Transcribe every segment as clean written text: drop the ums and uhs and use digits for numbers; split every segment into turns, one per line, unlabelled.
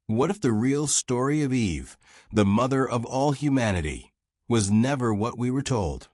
What if the real story of Eve, the mother of all humanity, was never what we were told?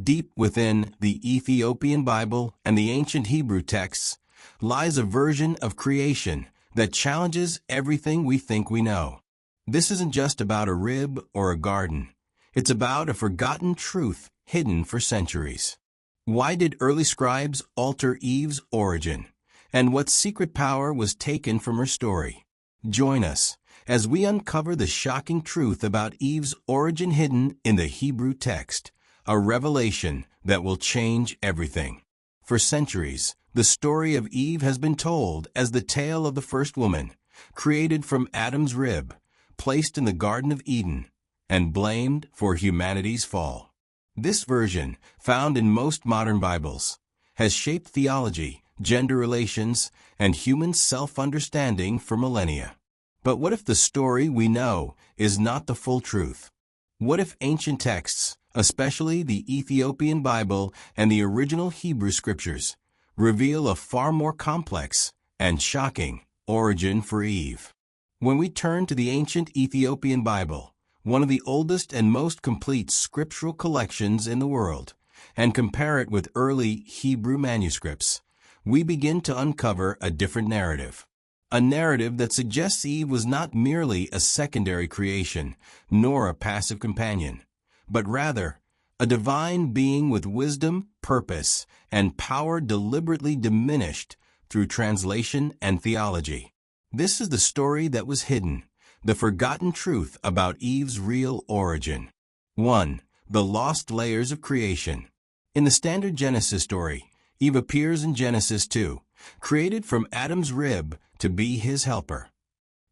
Deep within the Ethiopian Bible and the ancient Hebrew texts lies a version of creation that challenges everything we think we know. This isn't just about a rib or a garden. It's about a forgotten truth hidden for centuries. Why did early scribes alter Eve's origin? And what secret power was taken from her story? Join us as we uncover the shocking truth about Eve's origin hidden in the Hebrew text, a revelation that will change everything. For centuries, the story of Eve has been told as the tale of the first woman, created from Adam's rib, placed in the Garden of Eden, and blamed for humanity's fall. This version, found in most modern Bibles, has shaped theology, gender relations, and human self-understanding for millennia. But what if the story we know is not the full truth? What if ancient texts, especially the Ethiopian Bible and the original Hebrew scriptures, reveal a far more complex and shocking origin for Eve? When we turn to the ancient Ethiopian Bible, one of the oldest and most complete scriptural collections in the world, and compare it with early Hebrew manuscripts, we begin to uncover a different narrative. A narrative that suggests Eve was not merely a secondary creation, nor a passive companion, but rather a divine being with wisdom, purpose, and power deliberately diminished through translation and theology. This is the story that was hidden, the forgotten truth about Eve's real origin. 1. The lost layers of creation. In the standard Genesis story, Eve appears in Genesis 2, created from Adam's rib to be his helper.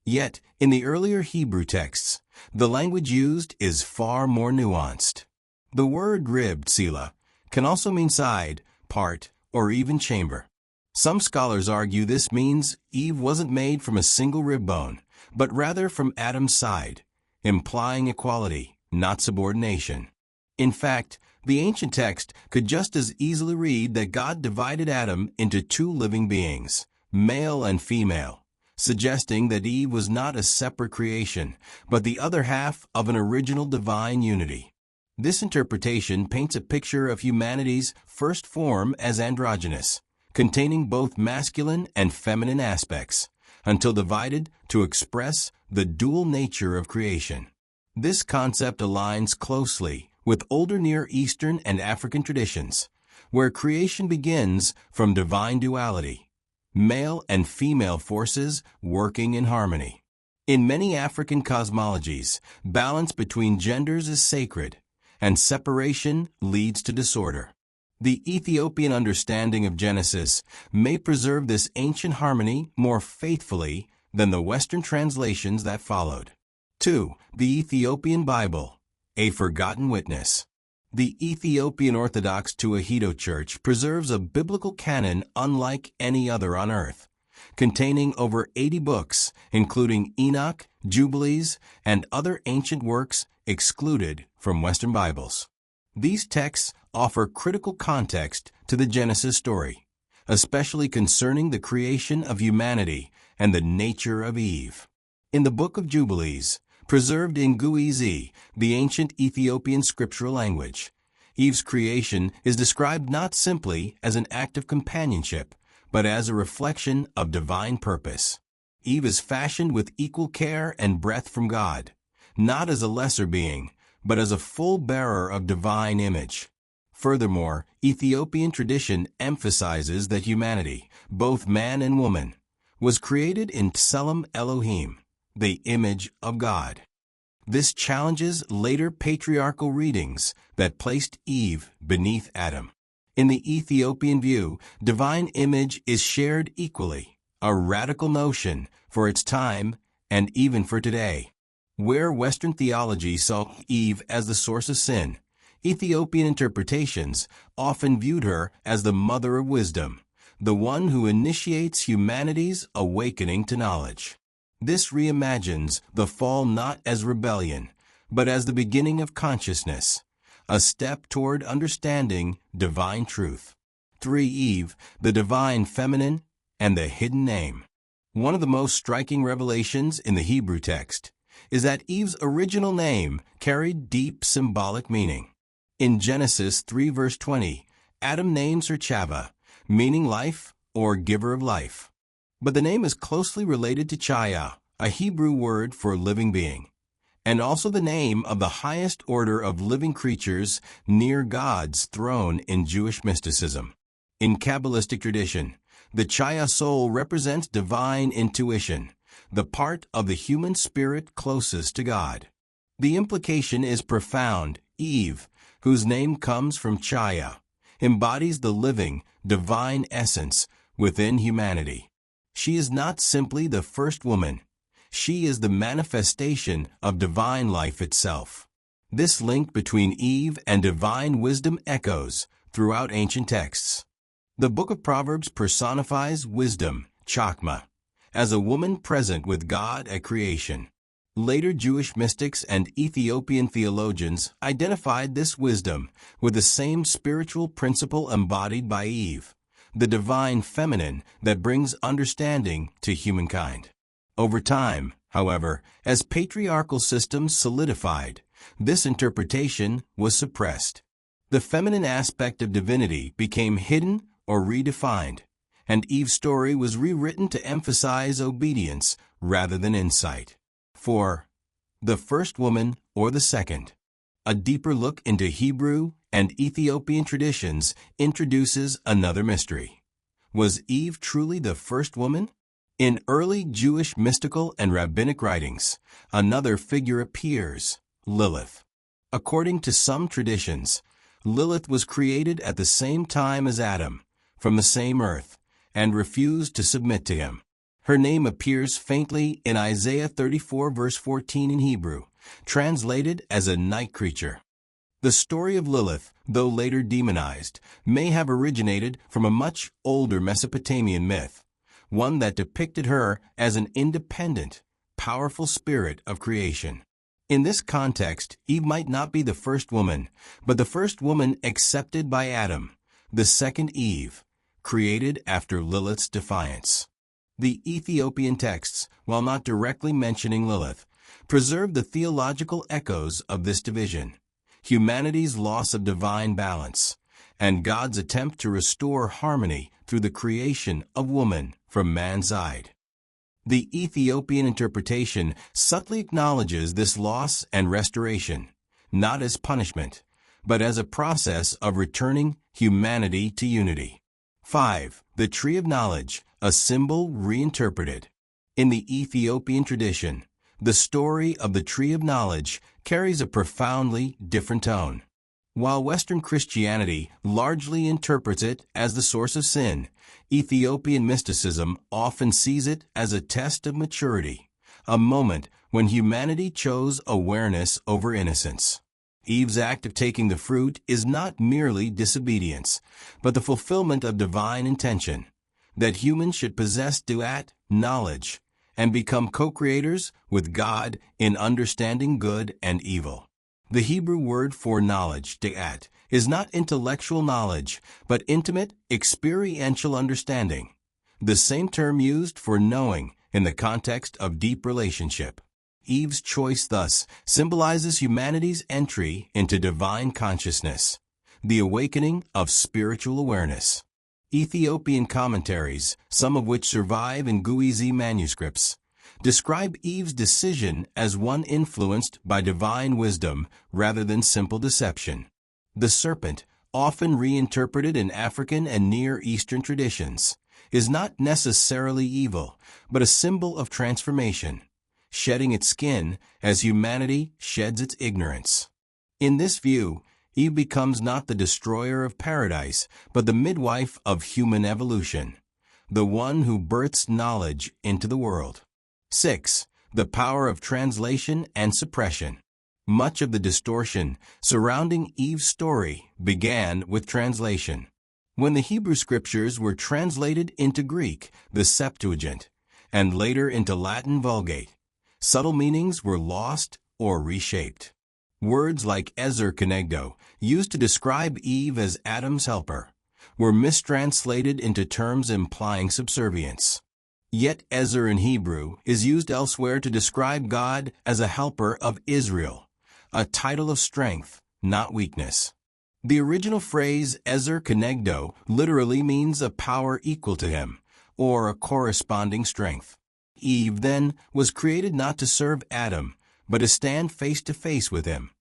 Yet, in the earlier Hebrew texts, the language used is far more nuanced. The word rib, tsila, can also mean side, part, or even chamber. Some scholars argue this means Eve wasn't made from a single rib bone, but rather from Adam's side, implying equality, not subordination. In fact, the ancient text could just as easily read that God divided Adam into two living beings, male and female, suggesting that Eve was not a separate creation, but the other half of an original divine unity. This interpretation paints a picture of humanity's first form as androgynous, containing both masculine and feminine aspects, until divided to express the dual nature of creation. This concept aligns closely with older Near Eastern and African traditions, where creation begins from divine duality, male and female forces working in harmony. In many African cosmologies, balance between genders is sacred, and separation leads to disorder. The Ethiopian understanding of Genesis may preserve this ancient harmony more faithfully than the Western translations that followed. 2. The Ethiopian Bible, a forgotten witness. The Ethiopian Orthodox Tewahedo Church preserves a biblical canon unlike any other on earth, containing over 80 books, including Enoch, Jubilees, and other ancient works excluded from Western Bibles. These texts offer critical context to the Genesis story, especially concerning the creation of humanity and the nature of Eve. In the Book of Jubilees, preserved in Guizi, the ancient Ethiopian scriptural language, Eve's creation is described not simply as an act of companionship, but as a reflection of divine purpose. Eve is fashioned with equal care and breath from God, not as a lesser being, but as a full bearer of divine image. Furthermore, Ethiopian tradition emphasizes that humanity, both man and woman, was created in Tselem Elohim, the image of God. This challenges later patriarchal readings that placed Eve beneath Adam. In the Ethiopian view, divine image is shared equally, a radical notion for its time and even for today. Where Western theology saw Eve as the source of sin, Ethiopian interpretations often viewed her as the mother of wisdom, the one who initiates humanity's awakening to knowledge. This reimagines the fall not as rebellion, but as the beginning of consciousness, a step toward understanding divine truth. 3. Eve, the divine feminine, and the hidden name. One of the most striking revelations in the Hebrew text is that Eve's original name carried deep symbolic meaning. In Genesis 3 verse 20, Adam names her Chava, meaning life or giver of life. But the name is closely related to Chaya, a Hebrew word for living being, and also the name of the highest order of living creatures near God's throne in Jewish mysticism. In Kabbalistic tradition, the Chaya soul represents divine intuition, the part of the human spirit closest to God. The implication is profound. Eve, whose name comes from Chaya, embodies the living, divine essence within humanity. She is not simply the first woman. She is the manifestation of divine life itself. This link between Eve and divine wisdom echoes throughout ancient texts. The book of Proverbs personifies wisdom, Chakma, as a woman present with God at creation. Later Jewish mystics and Ethiopian theologians identified this wisdom with the same spiritual principle embodied by Eve, the divine feminine that brings understanding to humankind. Over time, however, as patriarchal systems solidified, this interpretation was suppressed. The feminine aspect of divinity became hidden or redefined, and Eve's story was rewritten to emphasize obedience rather than insight. 4. The first woman or the second. A deeper look into Hebrew and Ethiopian traditions introduces another mystery. Was Eve truly the first woman? In early Jewish mystical and rabbinic writings, another figure appears, Lilith. According to some traditions, Lilith was created at the same time as Adam, from the same earth, and refused to submit to him. Her name appears faintly in Isaiah 34 verse 14 in Hebrew, translated as a night creature. The story of Lilith, though later demonized, may have originated from a much older Mesopotamian myth, one that depicted her as an independent, powerful spirit of creation. In this context, Eve might not be the first woman, but the first woman accepted by Adam, the second Eve, created after Lilith's defiance. The Ethiopian texts, while not directly mentioning Lilith, preserve the theological echoes of this division, humanity's loss of divine balance, and God's attempt to restore harmony through the creation of woman from man's side. The Ethiopian interpretation subtly acknowledges this loss and restoration, not as punishment, but as a process of returning humanity to unity. 5. The Tree of Knowledge, a symbol reinterpreted. In the Ethiopian tradition, the story of the Tree of Knowledge carries a profoundly different tone. While Western Christianity largely interprets it as the source of sin, Ethiopian mysticism often sees it as a test of maturity, a moment when humanity chose awareness over innocence. Eve's act of taking the fruit is not merely disobedience, but the fulfillment of divine intention, that humans should possess duat, knowledge, and become co-creators with God in understanding good and evil. The Hebrew word for knowledge, de'at, is not intellectual knowledge, but intimate, experiential understanding, the same term used for knowing in the context of deep relationship. Eve's choice thus symbolizes humanity's entry into divine consciousness, the awakening of spiritual awareness. Ethiopian commentaries, some of which survive in Guizi manuscripts, describe Eve's decision as one influenced by divine wisdom rather than simple deception. The serpent, often reinterpreted in African and Near Eastern traditions, is not necessarily evil, but a symbol of transformation, shedding its skin as humanity sheds its ignorance. In this view, Eve becomes not the destroyer of paradise, but the midwife of human evolution, the one who births knowledge into the world. 6. The power of translation and suppression. Much of the distortion surrounding Eve's story began with translation. When the Hebrew scriptures were translated into Greek, the Septuagint, and later into Latin Vulgate, subtle meanings were lost or reshaped. Words like Ezer Kenegdo, used to describe Eve as Adam's helper, were mistranslated into terms implying subservience. Yet Ezer in Hebrew is used elsewhere to describe God as a helper of Israel, a title of strength, not weakness. The original phrase Ezer Kenegdo literally means a power equal to him, or a corresponding strength. Eve, then, was created not to serve Adam, but to stand face to face with him,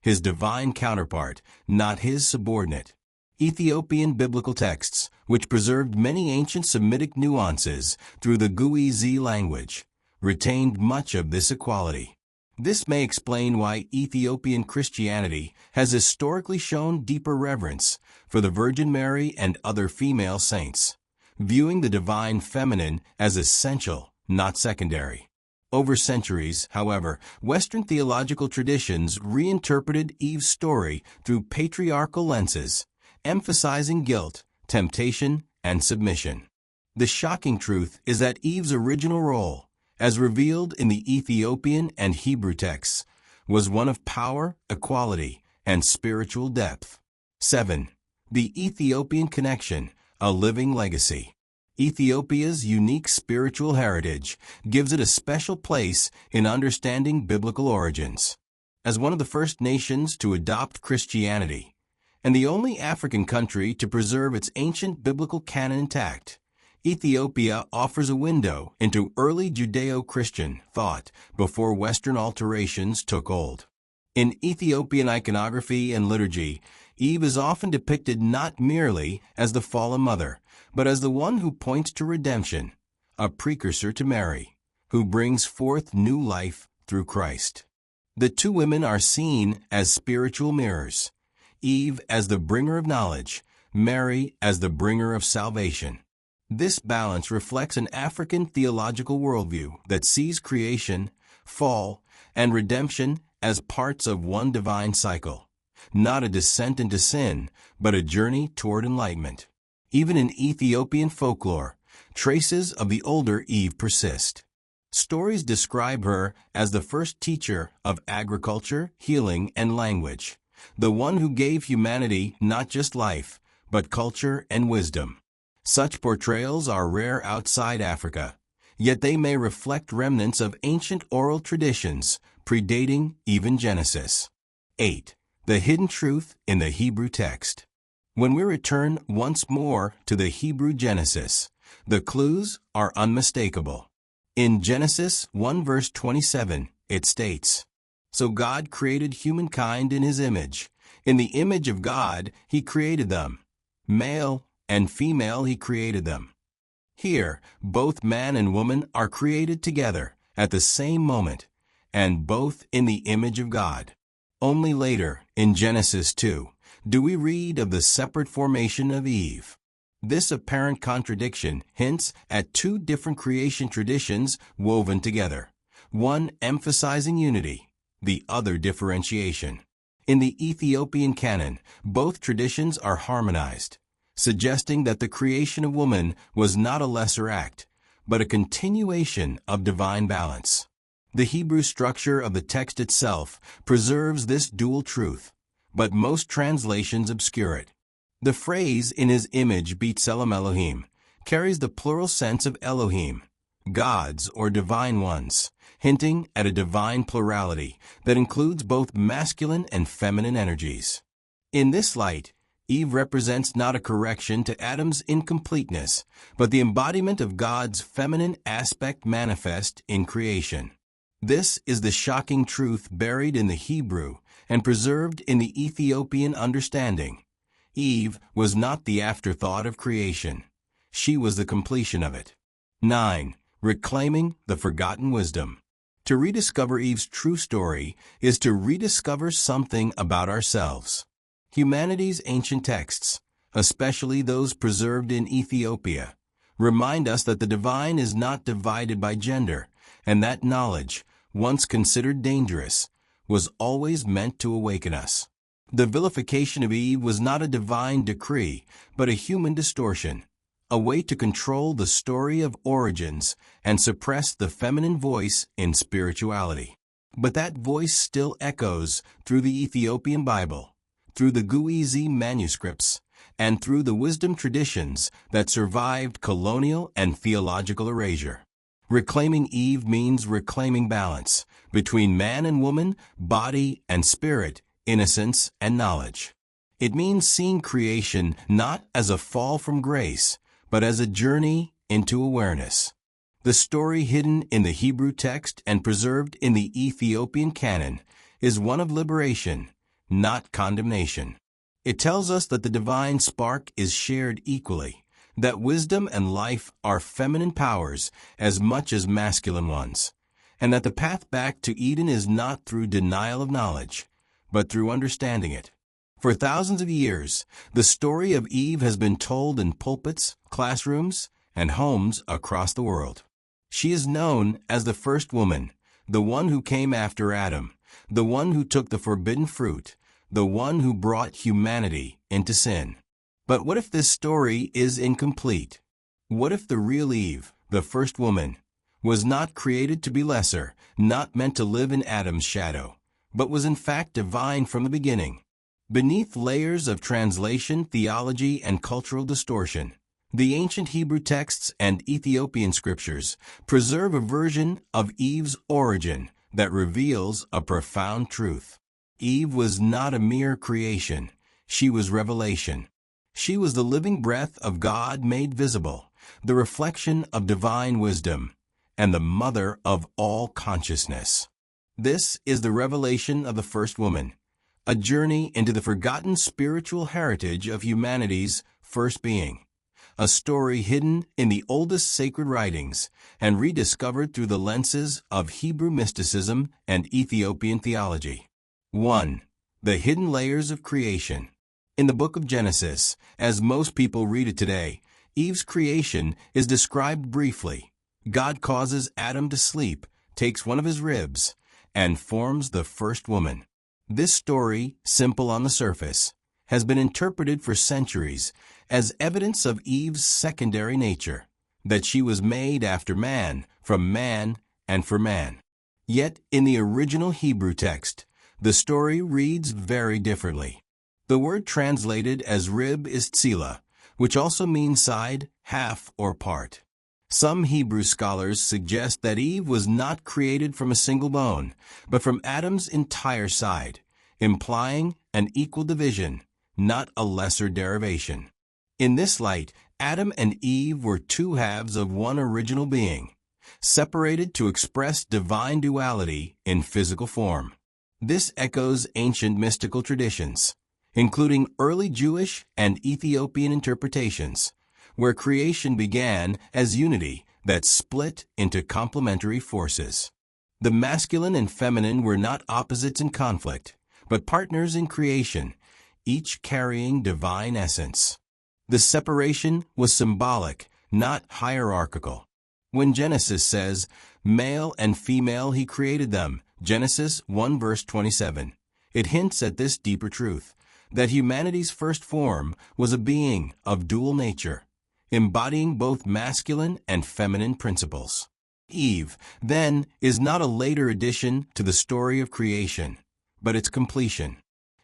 his divine counterpart, not his subordinate. Ethiopian biblical texts, which preserved many ancient Semitic nuances through the Guizi language, retained much of this equality. This may explain why Ethiopian Christianity has historically shown deeper reverence for the Virgin Mary and other female saints, viewing the divine feminine as essential, not secondary. Over centuries, however, Western theological traditions reinterpreted Eve's story through patriarchal lenses, emphasizing guilt, temptation, and submission. The shocking truth is that Eve's original role, as revealed in the Ethiopian and Hebrew texts, was one of power, equality, and spiritual depth. 7. The Ethiopian connection, a living legacy. Ethiopia's unique spiritual heritage gives it a special place in understanding biblical origins. As one of the first nations to adopt Christianity, and the only African country to preserve its ancient biblical canon intact, Ethiopia offers a window into early Judeo-Christian thought before Western alterations took hold. In Ethiopian iconography and liturgy, Eve is often depicted not merely as the fallen mother, but as the one who points to redemption, a precursor to Mary, who brings forth new life through Christ. The two women are seen as spiritual mirrors, Eve as the bringer of knowledge, Mary as the bringer of salvation. This balance reflects an African theological worldview that sees creation, fall, and redemption as parts of one divine cycle, not a descent into sin, but a journey toward enlightenment. Even in Ethiopian folklore, traces of the older Eve persist. Stories describe her as the first teacher of agriculture, healing, and language, the one who gave humanity not just life, but culture and wisdom. Such portrayals are rare outside Africa, yet they may reflect remnants of ancient oral traditions predating even Genesis. 8. The hidden truth in the Hebrew text. When we return once more to the Hebrew Genesis, the clues are unmistakable. In Genesis 1 verse 27, it states, "So God created humankind in his image. In the image of God he created them. Male and female he created them." Here, both man and woman are created together at the same moment, and both in the image of God. Only later, in Genesis 2, do we read of the separate formation of Eve. This apparent contradiction hints at two different creation traditions woven together, one emphasizing unity, the other differentiation. In the Ethiopian canon, both traditions are harmonized, suggesting that the creation of woman was not a lesser act, but a continuation of divine balance. The Hebrew structure of the text itself preserves this dual truth, but most translations obscure it. The phrase "in his image B'Tselem Elohim" carries the plural sense of Elohim, gods or divine ones, hinting at a divine plurality that includes both masculine and feminine energies. In this light, Eve represents not a correction to Adam's incompleteness, but the embodiment of God's feminine aspect manifest in creation. This is the shocking truth buried in the Hebrew and preserved in the Ethiopian understanding. Eve was not the afterthought of creation. She was the completion of it. 9. Reclaiming the forgotten wisdom. To rediscover Eve's true story is to rediscover something about ourselves. Humanity's ancient texts, especially those preserved in Ethiopia, remind us that the divine is not divided by gender, and that knowledge, once considered dangerous, was always meant to awaken us. The vilification of Eve was not a divine decree, but a human distortion, a way to control the story of origins and suppress the feminine voice in spirituality. But that voice still echoes through the Ethiopian Bible, through the Guizi manuscripts, and through the wisdom traditions that survived colonial and theological erasure. Reclaiming Eve means reclaiming balance between man and woman, body and spirit, innocence and knowledge. It means seeing creation not as a fall from grace, but as a journey into awareness. The story hidden in the Hebrew text and preserved in the Ethiopian canon is one of liberation, not condemnation. It tells us that the divine spark is shared equally, that wisdom and life are feminine powers as much as masculine ones, and that the path back to Eden is not through denial of knowledge, but through understanding it. For thousands of years, the story of Eve has been told in pulpits, classrooms, and homes across the world. She is known as the first woman, the one who came after Adam, the one who took the forbidden fruit, the one who brought humanity into sin. But what if this story is incomplete? What if the real Eve, the first woman, was not created to be lesser, not meant to live in Adam's shadow, but was in fact divine from the beginning? Beneath layers of translation, theology, and cultural distortion, the ancient Hebrew texts and Ethiopian scriptures preserve a version of Eve's origin that reveals a profound truth. Eve was not a mere creation. She was revelation. She was the living breath of God made visible, the reflection of divine wisdom, and the mother of all consciousness. This is the revelation of the first woman, a journey into the forgotten spiritual heritage of humanity's first being, a story hidden in the oldest sacred writings and rediscovered through the lenses of Hebrew mysticism and Ethiopian theology. 1. The hidden layers of creation. In the book of Genesis, as most people read it today, Eve's creation is described briefly. God causes Adam to sleep, takes one of his ribs, and forms the first woman. This story, simple on the surface, has been interpreted for centuries as evidence of Eve's secondary nature, that she was made after man, from man, and for man. Yet, in the original Hebrew text, the story reads very differently. The word translated as rib is tzila, which also means side, half, or part. Some Hebrew scholars suggest that Eve was not created from a single bone, but from Adam's entire side, implying an equal division, not a lesser derivation. In this light, Adam and Eve were two halves of one original being, separated to express divine duality in physical form. This echoes ancient mystical traditions, including early Jewish and Ethiopian interpretations, where creation began as unity that split into complementary forces. The masculine and feminine were not opposites in conflict, but partners in creation, each carrying divine essence. The separation was symbolic, not hierarchical. When Genesis says, "Male and female he created them," Genesis 1 verse 27, it hints at this deeper truth, that humanity's first form was a being of dual nature, embodying both masculine and feminine principles. Eve, then, is not a later addition to the story of creation, but its completion.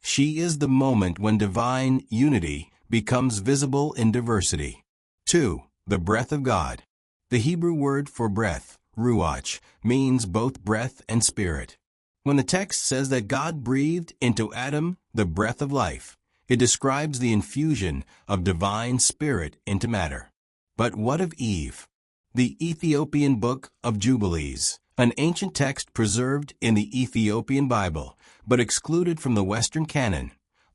She is the moment when divine unity becomes visible in diversity. 2. The breath of God. The Hebrew word for breath, ruach, means both breath and spirit. When the text says that God breathed into Adam the breath of life, it describes the infusion of divine spirit into matter. But what of Eve? The Ethiopian Book of Jubilees, an ancient text preserved in the Ethiopian Bible, but excluded from the Western canon,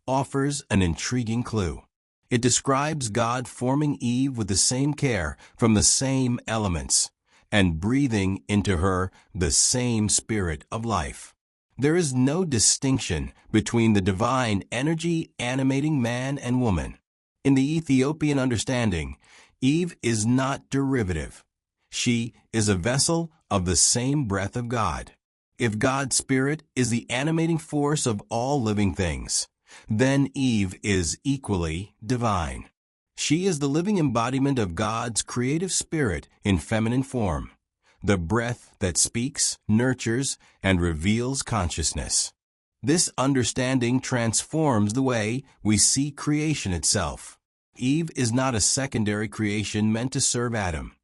offers an intriguing clue. It describes God forming Eve with the same care from the same elements, and breathing into her the same spirit of life. There is no distinction between the divine energy animating man and woman. In the Ethiopian understanding, Eve is not derivative. She is a vessel of the same breath of God. If God's Spirit is the animating force of all living things, then Eve is equally divine. She is the living embodiment of God's creative spirit in feminine form, the breath that speaks, nurtures, and reveals consciousness. This understanding transforms the way we see creation itself. Eve is not a secondary creation meant to serve Adam.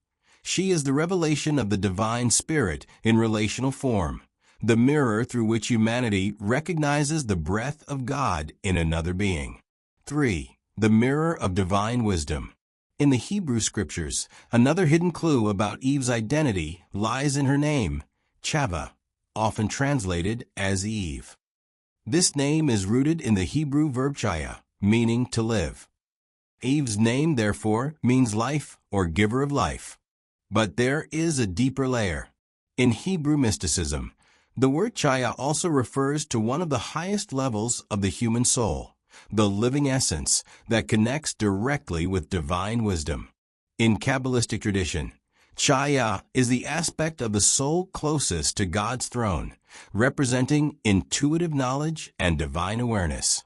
She is the revelation of the divine spirit in relational form, the mirror through which humanity recognizes the breath of God in another being. 3. The mirror of divine wisdom. In the Hebrew Scriptures, another hidden clue about Eve's identity lies in her name, Chava, often translated as Eve. This name is rooted in the Hebrew verb chaya, meaning to live. Eve's name, therefore, means life or giver of life. But there is a deeper layer. In Hebrew mysticism, the word chaya also refers to one of the highest levels of the human soul, the living essence that connects directly with divine wisdom. In Kabbalistic tradition, chaya is the aspect of the soul closest to God's throne, representing intuitive knowledge and divine awareness.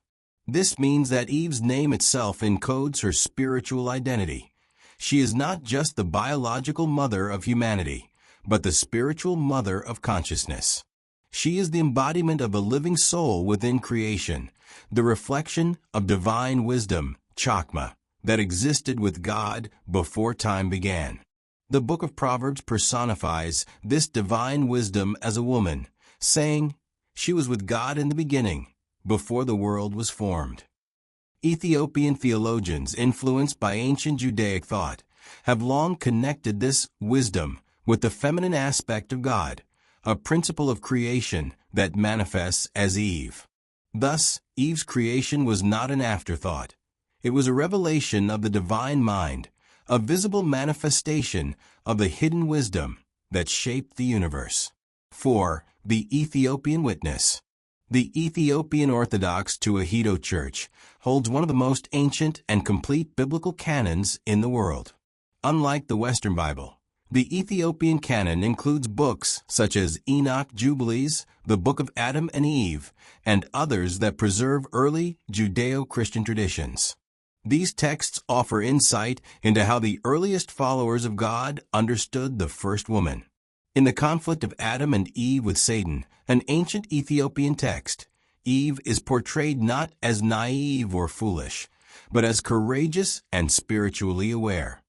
This means that Eve's name itself encodes her spiritual identity. She is not just the biological mother of humanity, but the spiritual mother of consciousness. She is the embodiment of a living soul within creation, the reflection of divine wisdom, Chakma, that existed with God before time began. The book of Proverbs personifies this divine wisdom as a woman, saying, "She was with God in the beginning, before the world was formed." Ethiopian theologians, influenced by ancient Judaic thought, have long connected this wisdom with the feminine aspect of God, a principle of creation that manifests as Eve. Thus, Eve's creation was not an afterthought. It was a revelation of the divine mind, a visible manifestation of the hidden wisdom that shaped the universe. 4. The Ethiopian Witness. The Ethiopian Orthodox Tewahedo Church holds one of the most ancient and complete biblical canons in the world. Unlike the Western Bible, the Ethiopian canon includes books such as Enoch, Jubilees, the Book of Adam and Eve, and others that preserve early Judeo-Christian traditions. These texts offer insight into how the earliest followers of God understood the first woman. In the conflict of Adam and Eve with Satan, an ancient Ethiopian text, Eve is portrayed not as naive or foolish, but as courageous and spiritually aware.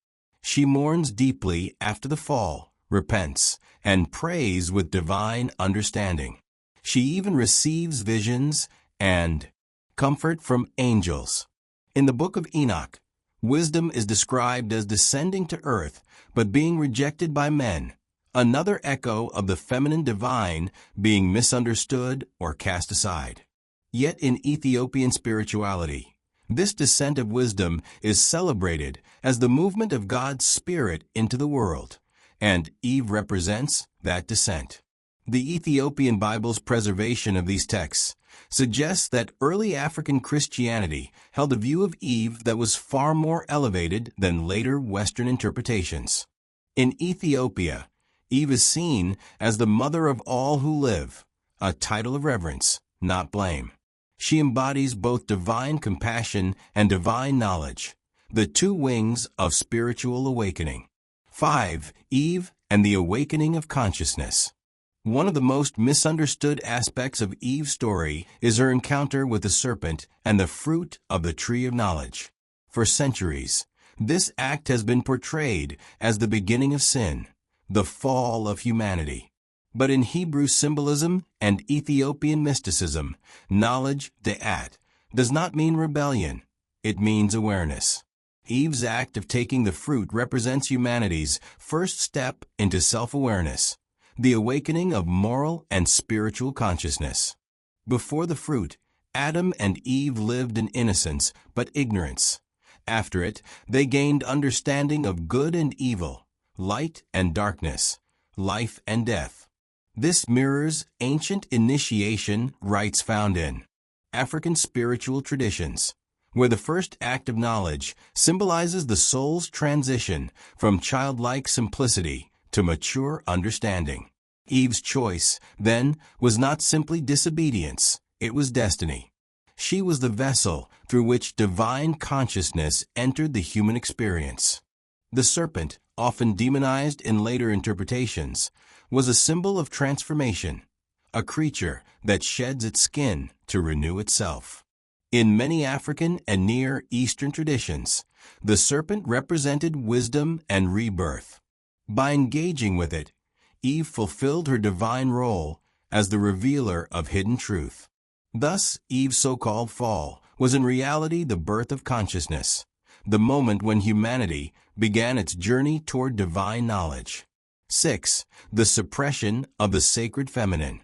She mourns deeply after the fall, repents, and prays with divine understanding. She even receives visions and comfort from angels. In the book of Enoch, wisdom is described as descending to earth, but being rejected by men, another echo of the feminine divine being misunderstood or cast aside. Yet in Ethiopian spirituality, this descent of wisdom is celebrated as the movement of God's Spirit into the world, and Eve represents that descent. The Ethiopian Bible's preservation of these texts suggests that early African Christianity held a view of Eve that was far more elevated than later Western interpretations. In Ethiopia, Eve is seen as the mother of all who live, a title of reverence, not blame. She embodies both divine compassion and divine knowledge, the two wings of spiritual awakening. 5. Eve and the awakening of consciousness. One of the most misunderstood aspects of Eve's story is her encounter with the serpent and the fruit of the tree of knowledge. For centuries, this act has been portrayed as the beginning of sin, the fall of humanity. But in Hebrew symbolism and Ethiopian mysticism, knowledge, de'at, does not mean rebellion. It means awareness. Eve's act of taking the fruit represents humanity's first step into self-awareness, the awakening of moral and spiritual consciousness. Before the fruit, Adam and Eve lived in innocence but ignorance. After it, they gained understanding of good and evil, light and darkness, life and death. This mirrors ancient initiation rites found in African spiritual traditions, where the first act of knowledge symbolizes the soul's transition from childlike simplicity to mature understanding. Eve's choice, then, was not simply disobedience, it was destiny. She was the vessel through which divine consciousness entered the human experience. The serpent, often demonized in later interpretations, was a symbol of transformation, a creature that sheds its skin to renew itself. In many African and Near Eastern traditions, The serpent represented wisdom and rebirth. By engaging with it, Eve fulfilled her divine role as the revealer of hidden truth. Thus, Eve's so-called fall was in reality the birth of consciousness, the moment when humanity began its journey toward divine knowledge. 6. The suppression of the sacred feminine.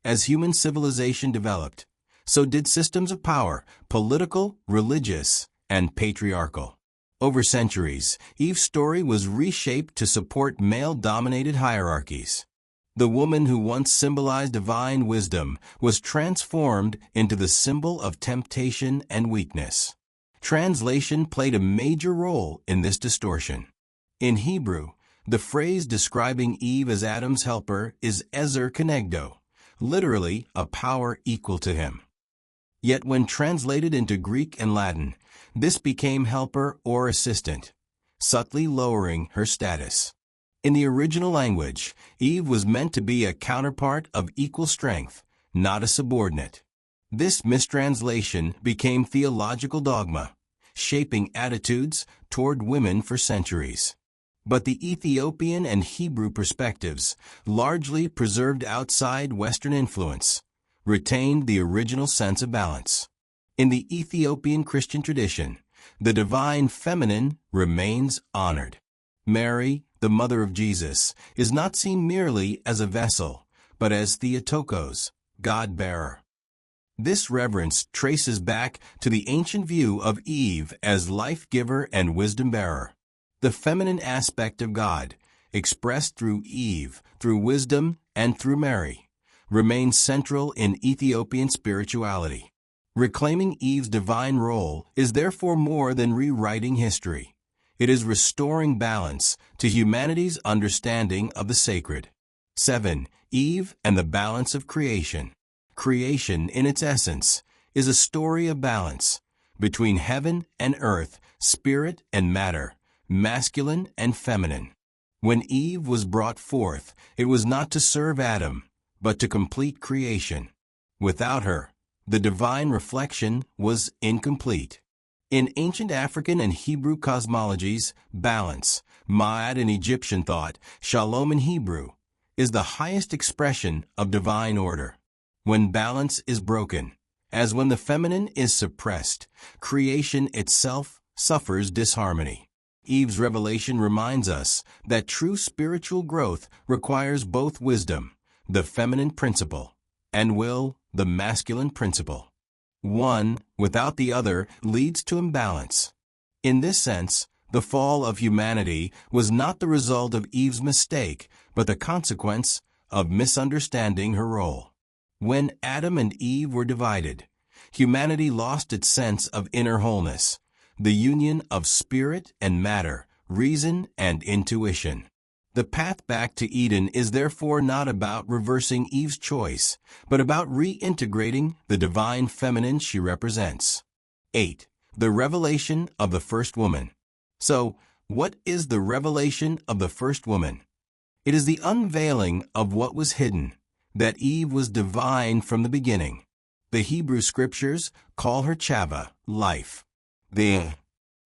As human civilization developed, so did systems of power, political, religious, and patriarchal. Over centuries, Eve's story was reshaped to support male-dominated hierarchies. The woman who once symbolized divine wisdom was transformed into the symbol of temptation and weakness. Translation played a major role in this distortion. In Hebrew, the phrase describing Eve as Adam's helper is ezer kenegdo, literally a power equal to him. Yet when translated into Greek and Latin, this became helper or assistant, subtly lowering her status. In the original language, Eve was meant to be a counterpart of equal strength, not a subordinate. This mistranslation became theological dogma, shaping attitudes toward women for centuries. But the Ethiopian and Hebrew perspectives, largely preserved outside Western influence, retained the original sense of balance. In the Ethiopian Christian tradition, the divine feminine remains honored. Mary, the mother of Jesus, is not seen merely as a vessel, but as Theotokos, God-bearer. This reverence traces back to the ancient view of Eve as life-giver and wisdom-bearer. The feminine aspect of God, expressed through Eve, through wisdom, and through Mary, remains central in Ethiopian spirituality. Reclaiming Eve's divine role is therefore more than rewriting history. It is restoring balance to humanity's understanding of the sacred. 7. Eve and the balance of creation. Creation, in its essence, is a story of balance between heaven and earth, spirit and matter, masculine and feminine. When Eve was brought forth, it was not to serve Adam, but to complete creation. Without her, the divine reflection was incomplete. In ancient African and Hebrew cosmologies, balance, ma'at in Egyptian thought, shalom in Hebrew, is the highest expression of divine order. When balance is broken, as when the feminine is suppressed, creation itself suffers disharmony. Eve's revelation reminds us that true spiritual growth requires both wisdom, the feminine principle, and will, the masculine principle. One, without the other, leads to imbalance. In this sense, the fall of humanity was not the result of Eve's mistake, but the consequence of misunderstanding her role. When Adam and Eve were divided, humanity lost its sense of inner wholeness, the union of spirit and matter, reason and intuition. The path back to Eden is therefore not about reversing Eve's choice, but about reintegrating the divine feminine she represents. 8. The revelation of the first woman. So, what is the revelation of the first woman? It is the unveiling of what was hidden, that Eve was divine from the beginning. The Hebrew scriptures call her Chava, life. The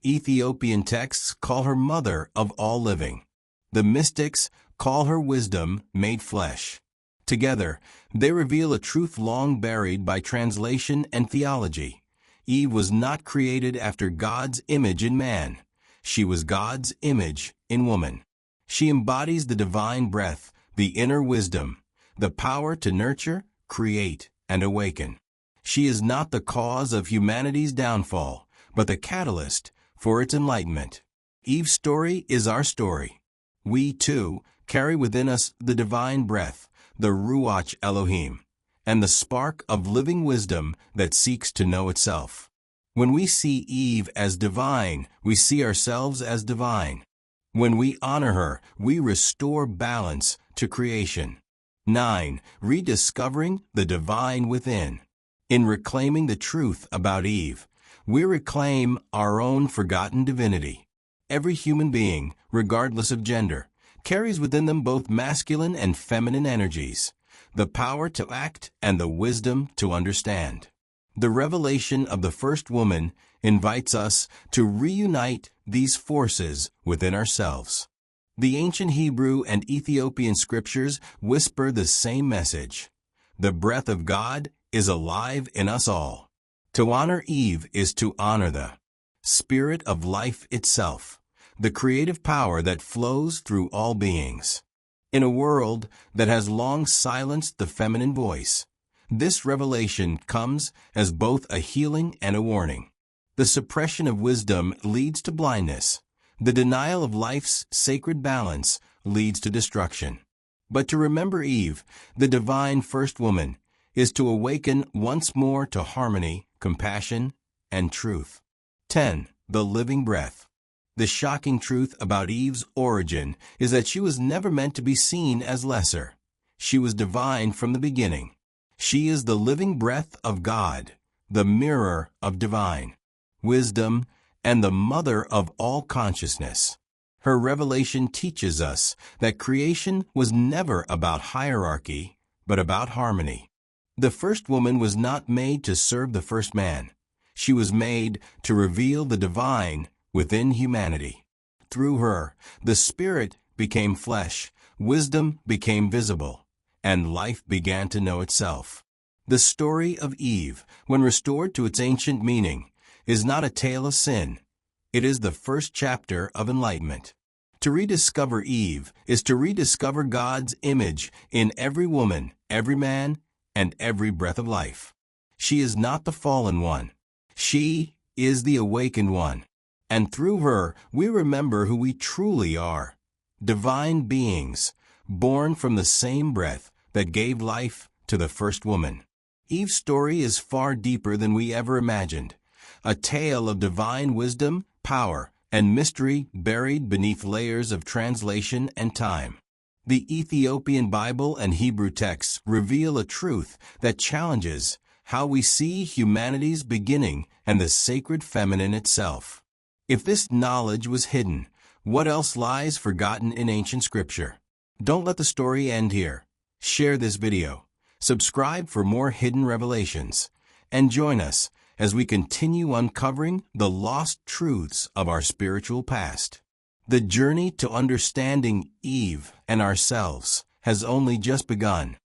Ethiopian texts call her mother of all living. The mystics call her wisdom made flesh. Together, they reveal a truth long buried by translation and theology. Eve was not created after God's image in man. She was God's image in woman. She embodies the divine breath, the inner wisdom, the power to nurture, create, and awaken. She is not the cause of humanity's downfall, but the catalyst for its enlightenment. Eve's story is our story. We, too, carry within us the divine breath, the Ruach Elohim, and the spark of living wisdom that seeks to know itself. When we see Eve as divine, we see ourselves as divine. When we honor her, we restore balance to creation. 9. Rediscovering the divine within. In reclaiming the truth about Eve, we reclaim our own forgotten divinity. Every human being, regardless of gender, carries within them both masculine and feminine energies, the power to act and the wisdom to understand. The revelation of the first woman invites us to reunite these forces within ourselves. The ancient Hebrew and Ethiopian scriptures whisper the same message. The breath of God is alive in us all. To honor Eve is to honor the spirit of life itself, the creative power that flows through all beings. In a world that has long silenced the feminine voice, this revelation comes as both a healing and a warning. The suppression of wisdom leads to blindness. The denial of life's sacred balance leads to destruction. But to remember Eve, the divine first woman, is to awaken once more to harmony, compassion, and truth. 10. The living breath. The shocking truth about Eve's origin is that she was never meant to be seen as lesser. She was divine from the beginning. She is the living breath of God, the mirror of divine wisdom, and the mother of all consciousness. Her revelation teaches us that creation was never about hierarchy, but about harmony. The first woman was not made to serve the first man. She was made to reveal the divine within humanity. Through her, the Spirit became flesh, wisdom became visible, and life began to know itself. The story of Eve, when restored to its ancient meaning, is not a tale of sin. It is the first chapter of enlightenment. To rediscover Eve is to rediscover God's image in every woman, every man, and every breath of life. She is not the fallen one. She is the awakened one. And through her, we remember who we truly are. Divine beings, born from the same breath that gave life to the first woman. Eve's story is far deeper than we ever imagined. A tale of divine wisdom, power, and mystery buried beneath layers of translation and time. The Ethiopian Bible and Hebrew texts reveal a truth that challenges how we see humanity's beginning and the sacred feminine itself. If this knowledge was hidden, what else lies forgotten in ancient scripture? Don't let the story end here. Share this video, subscribe for more hidden revelations, and join us as we continue uncovering the lost truths of our spiritual past. The journey to understanding Eve and ourselves has only just begun.